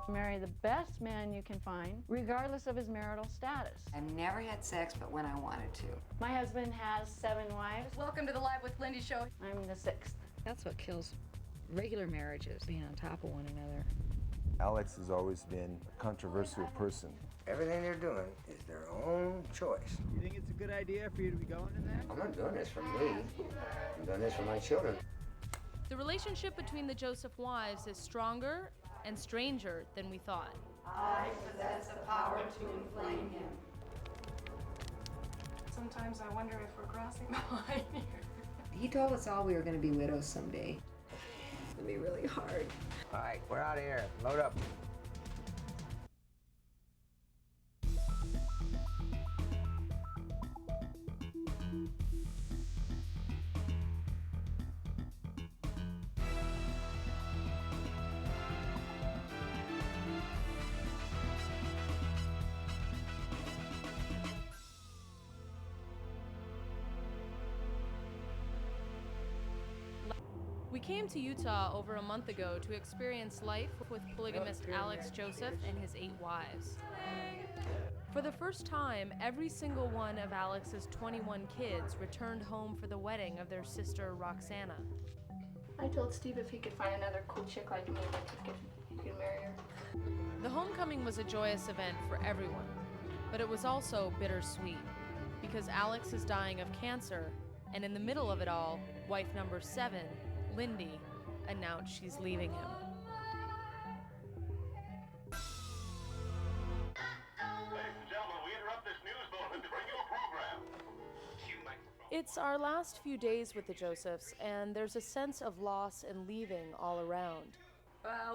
Marry the best man you can find, regardless of his marital status. I've never had sex but when I wanted to. My husband has 7 wives. Welcome to the Live with Lindy show. I'm the 6th. That's what kills regular marriages, being on top of one another. Alex has always been a controversial person. Everything they're doing is their own choice. You think it's a good idea for you to be going in there? I'm not doing this for me. I'm doing this for my children. The relationship between the Joseph wives is stronger and stranger than we thought. I possess the power to inflame him. Sometimes I wonder if we're crossing the line here. He told us all we were going to be widows someday. It's going to be really hard. All right, we're out of here. Load up. We came to Utah over a month ago to experience life with polygamist Alex Joseph and his 8 wives. For the first time, every single one of Alex's 21 kids returned home for the wedding of their sister Roxana. I told Steve if he could find another cool chick like me, that he could marry her. The homecoming was a joyous event for everyone, but it was also bittersweet because Alex is dying of cancer, and in the middle of it all, wife number 7, Lindy, announced she's leaving him. It's our last few days with the Josephs, and there's a sense of loss and leaving all around.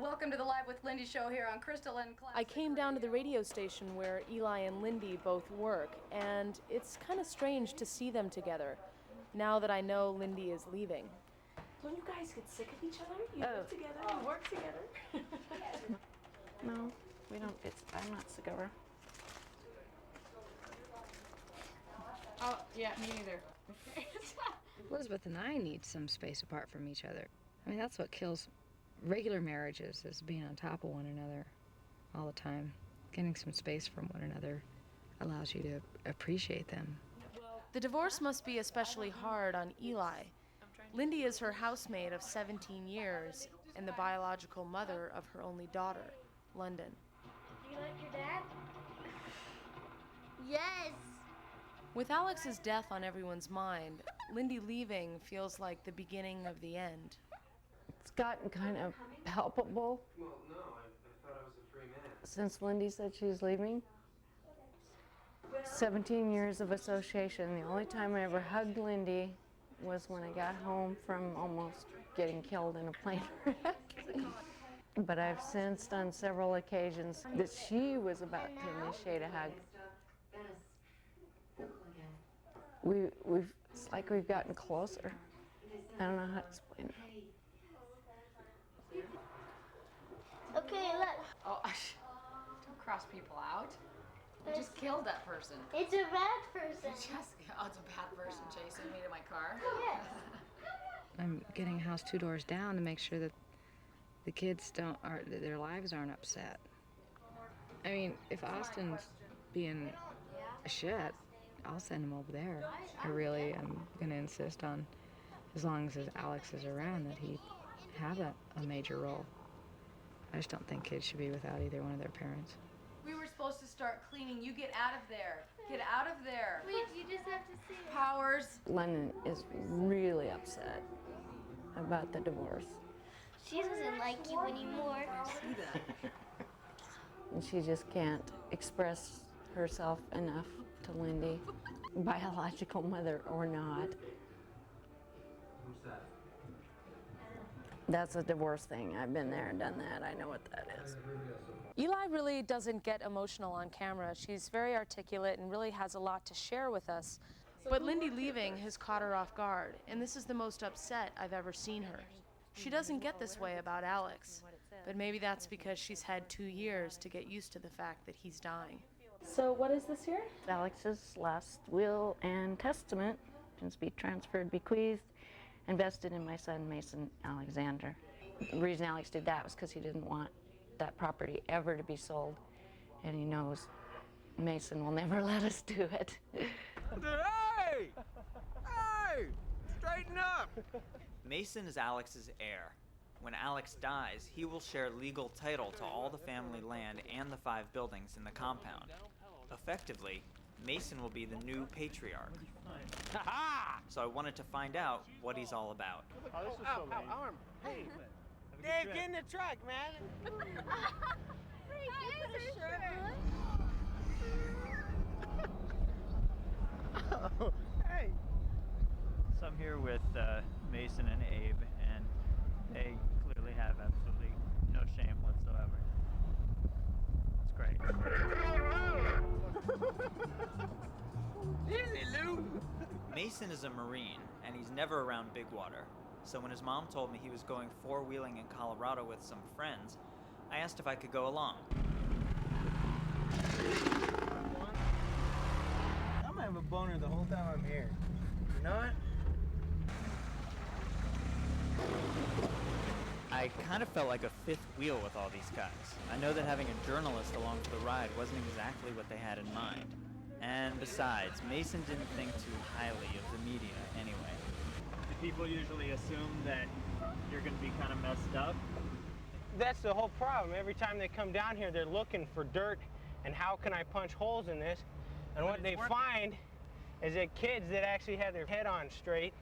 Welcome to the Live with Lindy show here on Crystal and Classic. I came down to the radio station where Eli and Lindy both work, and it's kind of strange to see them together, now that I know Lindy is leaving. Don't you guys get sick of each other? You live together, you work together. No, we don't. I'm not sick of her. Oh, yeah, me neither. Elizabeth and I need some space apart from each other. I mean, that's what kills regular marriages, is being on top of one another all the time. Getting some space from one another allows you to appreciate them. The divorce must be especially hard on Eli. Lindy is her housemate of 17 years and the biological mother of her only daughter, London. Do you like your dad? Yes. With Alex's death on everyone's mind, Lindy leaving feels like the beginning of the end. It's gotten kind of palpable. Well, no, I thought I was a free man. Since Lindy said she's leaving. 17 years of association. The only time I ever hugged Lindy was when I got home from almost getting killed in a plane wreck. But I've sensed on several occasions that she was about to initiate a hug. It's like we've gotten closer. I don't know how to explain it. Okay, look. Oh, don't cross people out. You just killed that person. It's a bad person. It's a bad person chasing me to my car. Yes. I'm getting a house 2 doors down to make sure that the kids their lives aren't upset. I mean, if Austin's being a shit, I'll send him over there. I really am going to insist on, as long as Alex is around, that he have a major role. I just don't think kids should be without either one of their parents. We were supposed to start cleaning. You get out of there. Get out of there. Wait, you just have to see it. Powers. London is really upset about the divorce. She doesn't like you anymore. See that? And she just can't express herself enough to Lindy, biological mother or not. Who's that? That's a divorce thing. I've been there and done that. I know what that is. Eli really doesn't get emotional on camera. She's very articulate and really has a lot to share with us. But Lindy leaving has caught her off guard, and this is the most upset I've ever seen her. She doesn't get this way about Alex, but maybe that's because she's had 2 years to get used to the fact that he's dying. So what is this here? Alex's last will and testament, can be transferred, bequeathed, invested in my son Mason Alexander. The reason Alex did that was because he didn't want that property ever to be sold, and he knows Mason will never let us do it. Hey! Hey! Straighten up! Mason is Alex's heir. When Alex dies, he will share legal title to all the family land and the 5 buildings in the compound. Effectively, Mason will be the new patriarch. So I wanted to find out what he's all about. Oh, this is so lame. Arm. Hey, Dave, get in the truck, man. Oh, hey. So I'm here with Mason and Abe, and they clearly have absolutely no shame whatsoever. It's great. Easy, Lou. Mason is a Marine, and he's never around big water. So when his mom told me he was going 4-wheeling in Colorado with some friends, I asked if I could go along. I'm gonna have a boner the whole time I'm here. You know what? I kind of felt like a fifth wheel with all these guys. I know that having a journalist along for the ride wasn't exactly what they had in mind. And besides, Mason didn't think too highly of the media anyway. Do people usually assume that you're going to be kind of messed up? That's the whole problem. Every time they come down here, they're looking for dirt and how can I punch holes in this? And what they find is that kids that actually have their head on straight,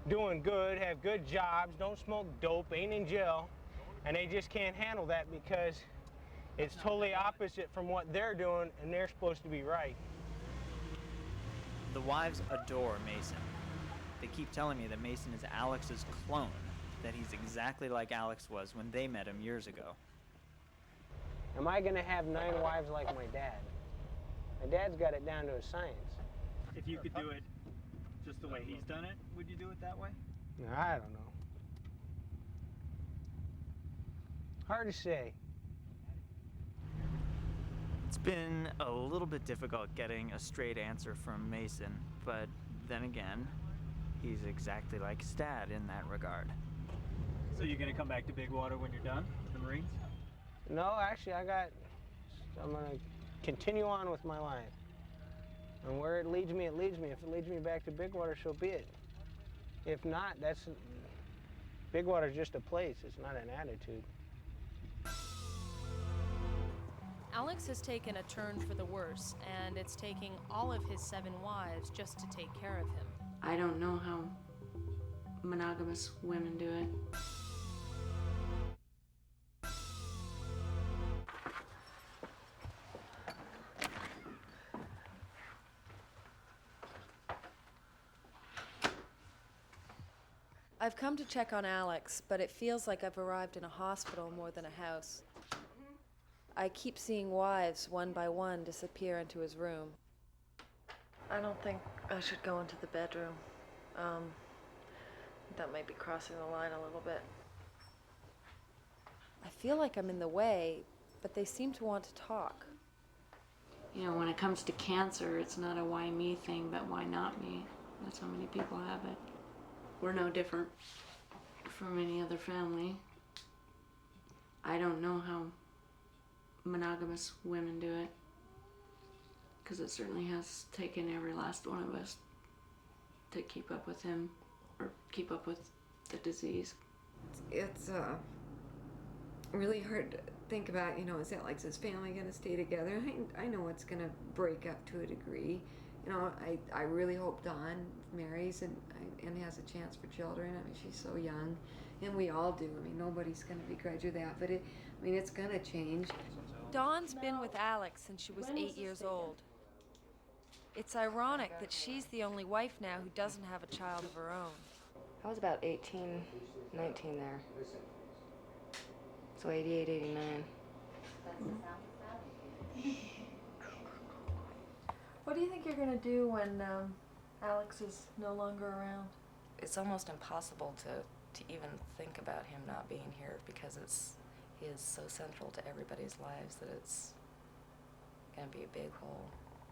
doing good, have good jobs, don't smoke dope, ain't in jail, and they just can't handle that because it's totally opposite from what they're doing and they're supposed to be right. The wives adore Mason. They keep telling me that Mason is Alex's clone, that he's exactly like Alex was when they met him years ago. Am I gonna have 9 wives like my dad? My dad's got it down to a science. If you could do it just the way he's done it, would you do it that way? I don't know. Hard to say. It's been a little bit difficult getting a straight answer from Mason, but then again, he's exactly like his dad in that regard. So you're going to come back to big water when you're done with the Marines? No, actually, I'm gonna continue on with my life. And where it leads me, it leads me. If it leads me back to big water, so be it. If not, big water's just a place, it's not an attitude. Alex has taken a turn for the worse, and it's taking all of his 7 wives just to take care of him. I don't know how monogamous women do it. I've come to check on Alex, but it feels like I've arrived in a hospital more than a house. I keep seeing wives, one by one, disappear into his room. I don't think I should go into the bedroom. That might be crossing the line a little bit. I feel like I'm in the way, but they seem to want to talk. You know, when it comes to cancer, it's not a why me thing, but why not me? That's how many people have it. We're no different from any other family. I don't know how monogamous women do it, because it certainly has taken every last one of us to keep up with him or keep up with the disease. It's really hard to think about, you know, is Alex's family going to stay together? I know it's going to break up to a degree. You know, I really hope Dawn marries and has a chance for children. I mean, she's so young, and we all do. I mean, nobody's going to begrudge her that, but it's going to change. Dawn's been with Alex since she was 8 years old. It's ironic that she's the only wife now who doesn't have a child of her own. I was about 18, 19 there. So 88, 89. What do you think you're going to do when Alex is no longer around? It's almost impossible to even think about him not being here because he is so central to everybody's lives that it's going to be a big hole.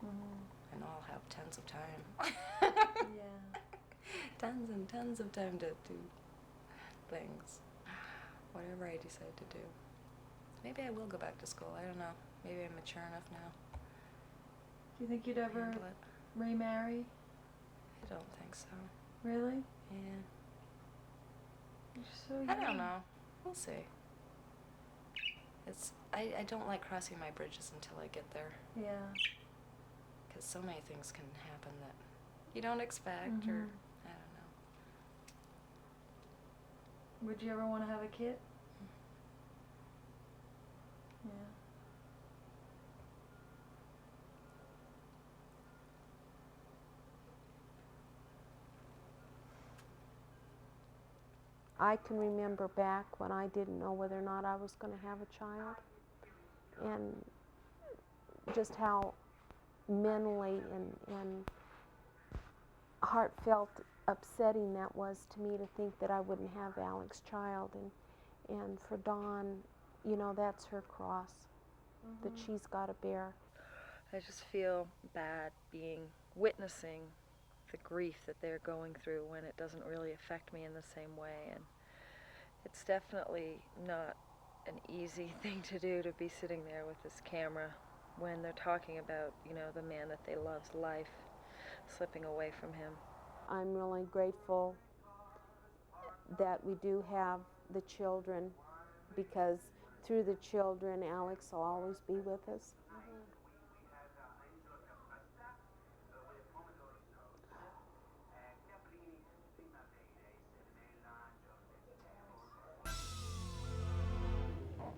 Mm-hmm. And I'll have tons of time. Yeah. Tons and tons of time to do things. Whatever I decide to do. maybe I will go back to school. I don't know. Maybe I'm mature enough now. Do you think you'd ever Handle it. remarry? I don't think so. Really? Yeah. You're so young. I don't know. We'll see. I don't like crossing my bridges until I get there. Yeah. Because so many things can happen that you don't expect, or I don't know. Would you ever want to have a kid? Yeah. I can remember back when I didn't know whether or not I was going to have a child, and just how mentally and heartfelt upsetting that was to me to think that I wouldn't have Alex's child, and for Dawn, you know, that's her cross that she's got to bear. I just feel bad witnessing the grief that they're going through when it doesn't really affect me in the same way. And it's definitely not an easy thing to do, to be sitting there with this camera when they're talking about, you know, the man that they love's life slipping away from him. I'm really grateful that we do have the children, because through the children, Alex will always be with us.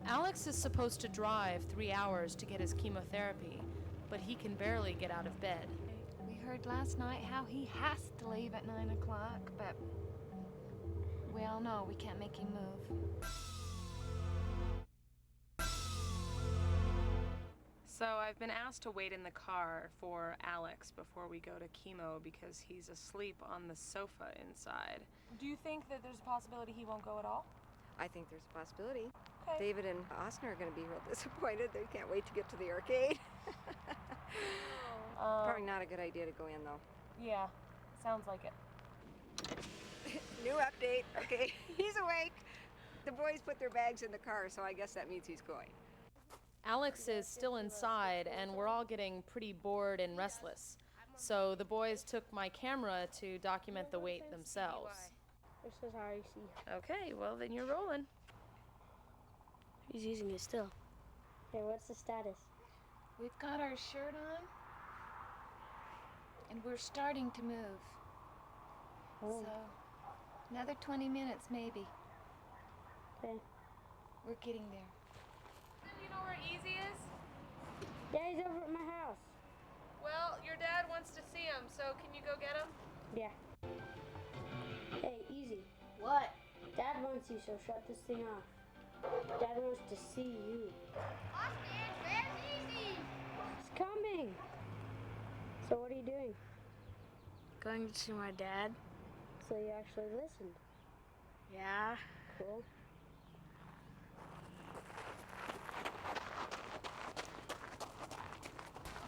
Alex is supposed to drive 3 hours to get his chemotherapy, but he can barely get out of bed. We heard last night how he has to leave at 9 o'clock, but we all know we can't make him move. So I've been asked to wait in the car for Alex before we go to chemo because he's asleep on the sofa inside. Do you think that there's a possibility he won't go at all? I think there's a possibility. Okay. David and Austin are going to be real disappointed. They can't wait to get to the arcade. Probably not a good idea to go in, though. Yeah, sounds like it. New update. Okay, he's awake. The boys put their bags in the car, so I guess that means he's going. Alex is still inside, and we're all getting pretty bored and restless. So the boys took my camera to document the wait themselves. This is REC. Okay, well then you're rolling. He's using it still. Hey, what's the status? We've got our shirt on, and we're starting to move. Oh. So, another 20 minutes maybe. Okay. We're getting there. You know where Easy is? Yeah, he's over at my house. Well, your dad wants to see him, so can you go get him? Yeah. Hey, Easy. What? Dad wants you, so shut this thing off. Dad wants to see you. Austin, where's Easy? He's coming. So what are you doing? Going to see my dad. So you actually listened? Yeah. Cool.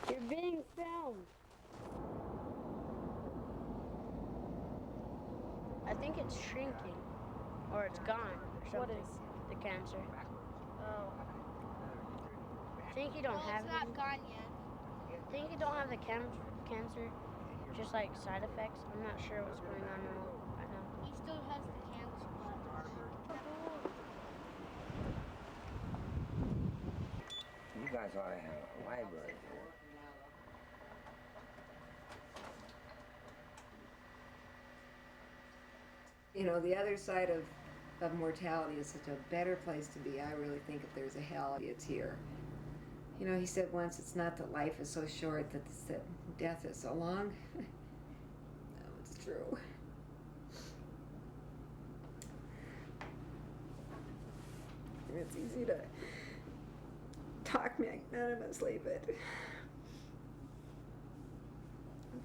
You're being filmed. I think it's shrinking. Or it's gone or something. What is? The cancer. Oh. I think you don't have It's not gone yet. I think you don't have the cancer, just like side effects. I'm not sure what's going on right now. He still has the cancer. You guys ought to have a library here. You know, the other side of mortality is such a better place to be. I really think if there's a hell, it's here. You know, he said once, it's not that life is so short, that death is so long. That was true. It's easy to talk magnanimously, but it's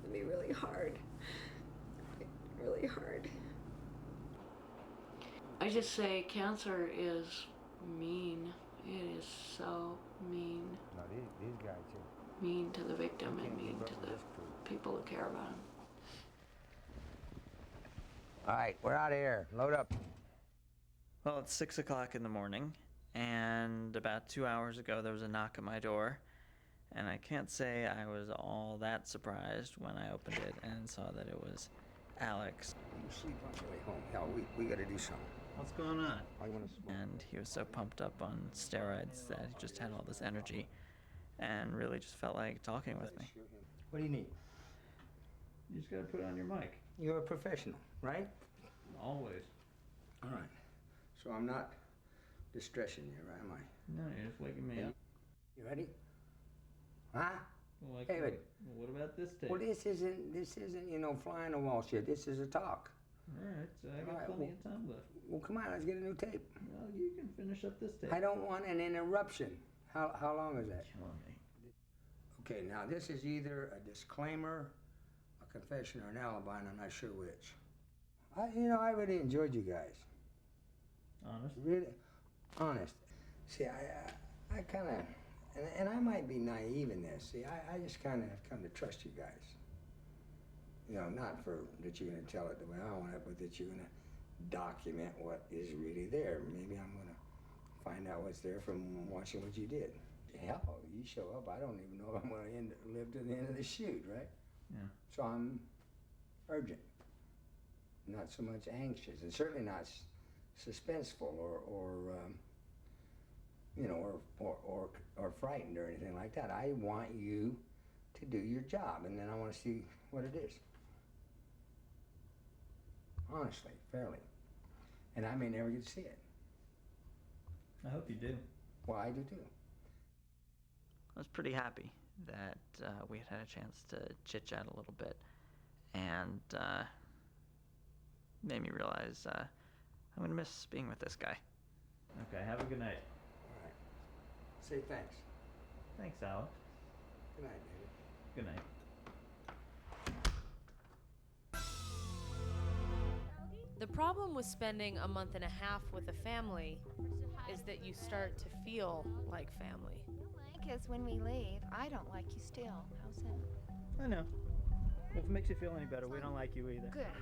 gonna be really hard. Really hard. I just say cancer is mean. It is so mean. No, these guys here. Mean to the victim and mean to the people who care about him. All right, we're out of here. Load up. Well, it's 6 o'clock in the morning, and And about 2 hours ago, there was a knock at my door. And I can't say I was all that surprised when I opened it and saw that it was Alex. You sleep on your way home. Hell, we gotta do something. What's going on? I wanna smoke. And he was so pumped up on steroids that he just had all this energy and really just felt like talking with me. What do you need? You just gotta put it on your mic. You're a professional, right? Always. All right. So I'm not distressing you, am I? No, you're just waking me up. You ready? Huh? Well, like, Hey, well, what about this tape? Well, this isn't, you know, flying the wall shit. This is a talk. All right, so I got All right, plenty of time left. Well, come on, let's get a new tape. Well, you can finish up this tape. I don't want an interruption. How long is that? Killing me. Okay, now this is either a disclaimer, a confession, or an alibi, and I'm not sure which. I really enjoyed you guys. Honest? Really, honest. See, I kind of, and I might be naive in this. See, I just kind of have come to trust you guys. You know, not for that you're going to tell it the way I want it, but that you're going to document what is really there. Maybe I'm going to find out what's there from watching what you did. Hell, you show up, I don't even know if I'm going to live to the end of the shoot, right? Yeah. So I'm urgent, not so much anxious, and certainly not suspenseful or frightened or anything like that. I want you to do your job, and then I want to see what it is. Honestly, fairly. And I may never get to see it. I hope you do. Well, I do too. I was pretty happy that we had a chance to chit-chat a little bit, and made me realize I'm going to miss being with this guy. Okay, have a good night. All right. Say thanks. Thanks, Alex. Good night, David. Good night. The problem with spending a month and a half with a family is that you start to feel like family. Because when we leave, I don't like you still. How's that? I know. Well, if it makes you feel any better, we don't like you either. Good.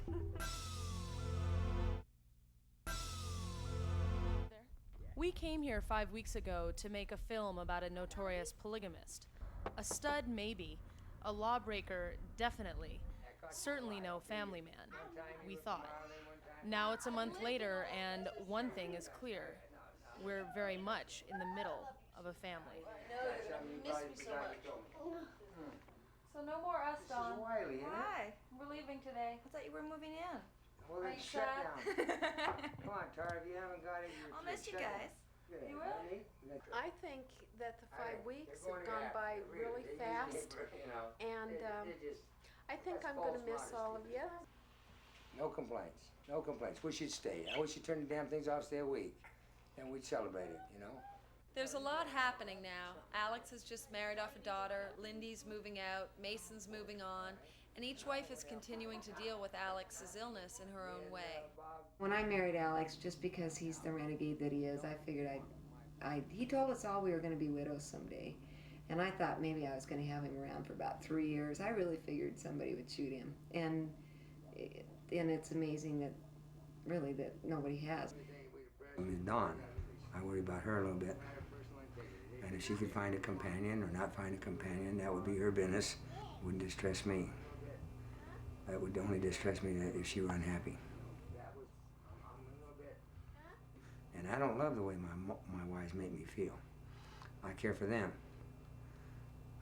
We came here 5 weeks ago to make a film about a notorious polygamist. A stud, maybe. A lawbreaker, definitely. Certainly no family man, we thought. Now it's a month later, and one thing is clear. We're very much in the middle of a family. Miss me so much. So no more us, Dawn. Wiley, isn't it? Hi. We're leaving today. I thought you were moving in. Well, Are then you shut sad? down. Come on, Tara, if you haven't got it, you're I'll miss you shut guys. down. Good. You will? Honey? I think that the 5 weeks They're have going to gone happen. by They really they fast, you know, and they just, I think that's I'm going to false miss all of modesty. you. No complaints. No complaints. We should stay. I wish you'd turn the damn things off, stay a week. Then we'd celebrate it, you know? There's a lot happening now. Alex has just married off a daughter, Lindy's moving out, Mason's moving on, and each wife is continuing to deal with Alex's illness in her own way. When I married Alex, just because he's the renegade that he is, I figured he told us all we were going to be widows someday. And I thought maybe I was going to have him around for about 3 years. I really figured somebody would shoot him. And it's amazing that, really, that nobody has. Miss Dawn, I worry about her a little bit. And if she could find a companion or not find a companion, that would be her business. It wouldn't distress me. That would only distress me if she were unhappy. And I don't love the way my wives make me feel. I care for them.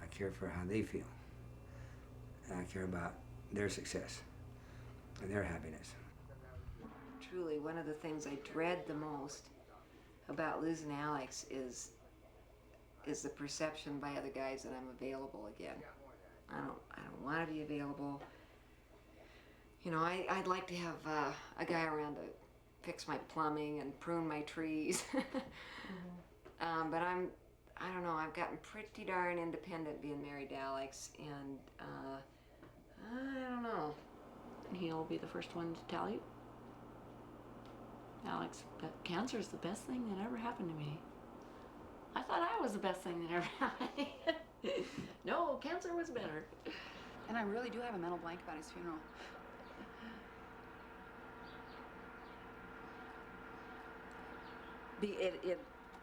I care for how they feel. And I care about their success and their happiness. Truly, one of the things I dread the most about losing Alex is the perception by other guys that I'm available again. I don't want to be available. You know, I'd like to have a guy around to fix my plumbing and prune my trees. But I don't know, I've gotten pretty darn independent being married to Alex, and I don't know. He'll be the first one to tell you. Alex, but cancer's the best thing that ever happened to me. I thought I was the best thing that ever happened. No, cancer was better. And I really do have a mental blank about his funeral.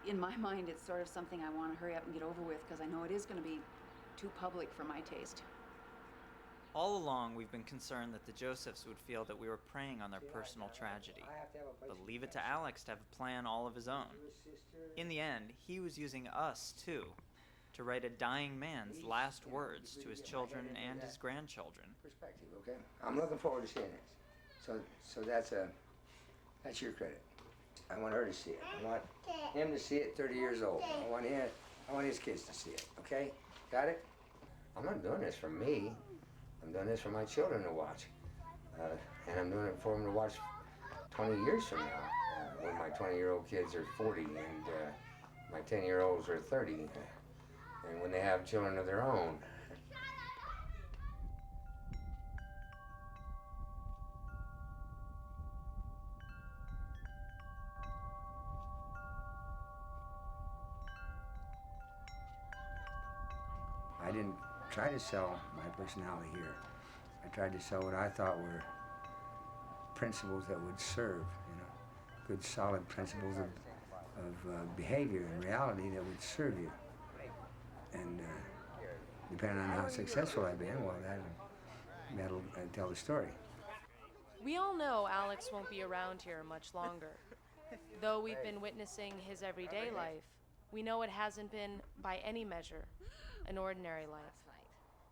in my mind, it's sort of something I want to hurry up and get over with because I know it is going to be too public for my taste. All along, we've been concerned that the Josephs would feel that we were preying on their personal tragedy, but leave it to Alex to have a plan all of his own. In the end, he was using us, too, to write a dying man's last words to his children and his grandchildren. Perspective, okay? I'm looking forward to seeing this. So that's your credit. I want her to see it. I want him to see it 30 years old. I want his kids to see it, okay? Got it? I'm not doing this for me. I'm doing this for my children to watch. And I'm doing it for them to watch 20 years from now, when my 20-year-old kids are 40 and my 10-year-olds are 30, and when they have children of their own. I didn't try to sell my personality here. I tried to sell what I thought were principles that would serve, good solid principles of behavior and reality that would serve you. And depending on how successful I've been, well, that'll tell the story. We all know Alex won't be around here much longer. Though we've been witnessing his everyday life, we know it hasn't been, by any measure, an ordinary life.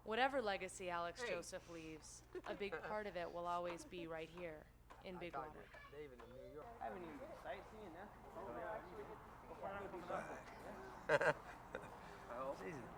Whatever legacy Alex Joseph leaves, a big part of it will always be right here in Big Water. David in New York. I haven't even sightseeing, huh? Jesus.